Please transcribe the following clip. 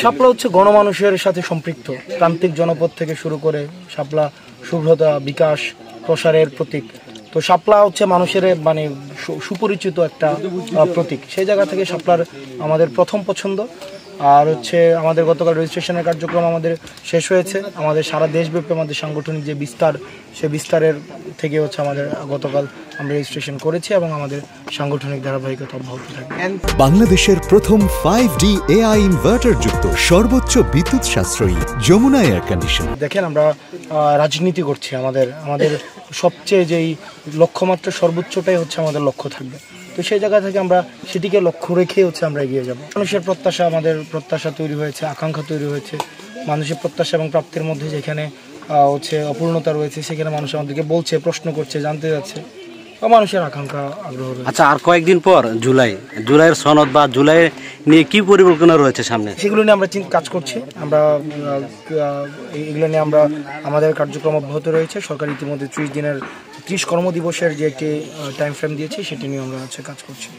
শাপলা হচ্ছে গণমানুষের সাথে সম্পৃক্ত, প্রান্তিক জনপদ থেকে শুরু করে শাপলা শুভ্রতা, বিকাশ, প্রসারের প্রতীক। তো শাপলা হচ্ছে মানুষের মানে সুপরিচিত একটা প্রতীক। সেই জায়গা থেকে শাপলার আমাদের প্রথম পছন্দ। আর হচ্ছে আমাদের গতকাল রেজিস্ট্রেশনের কার্যক্রম আমাদের শেষ হয়েছে। আমাদের সারা দেশব্যাপী আমাদের সাংগঠনিক যে বিস্তার, সে বিস্তারের থেকে হচ্ছে আমাদের গতকাল আমরা রেজিস্ট্রেশন করেছি এবং আমাদের সাংগঠনিক ধারাবাহিকতা অব্যাহত থাকবে। বাংলাদেশের প্রথম 5D AI ইনভার্টার যুক্ত সর্বোচ্চ বিদ্যুৎ সাশ্রয়ী যমুনা এয়ার কন্ডিশন। দেখেন, আমরা রাজনীতি করছি, আমাদের সবচেয়ে যেই লক্ষ্যমাত্রা সর্বোচ্চটাই হচ্ছে আমাদের লক্ষ্য থাকবে। তো সেই জায়গা থেকে আমরা সেটিকে লক্ষ্য রেখে হচ্ছে আমরা এগিয়ে যাব। মানুষের প্রত্যাশা, আমাদের প্রত্যাশা তৈরি হয়েছে, আকাঙ্ক্ষা তৈরি হয়েছে। মানুষের প্রত্যাশা এবং প্রাপ্তির মধ্যে যেখানে হচ্ছে অপূর্ণতা রয়েছে, সেখানে মানুষ আমাদেরকে বলছে, প্রশ্ন করছে, জানতে যাচ্ছে, মানুষের আকাঙ্ক্ষা, আগ্রহ রয়েছে। আচ্ছা, আর কয়েকদিন পর জুলাইয়ের সনদ বা জুলাই নিয়ে কি পরিকল্পনা রয়েছে সামনে? সেগুলো নিয়ে আমরা কাজ করছি। আমরা এগুলো নিয়ে আমরা আমাদের কার্যক্রম অব্যাহত রয়েছে। সরকার ইতিমধ্যে 30 কর্মদিবসের যে একটি টাইম ফ্রেম দিয়েছে, সেটি নিয়ে আমরা কাজ করছি।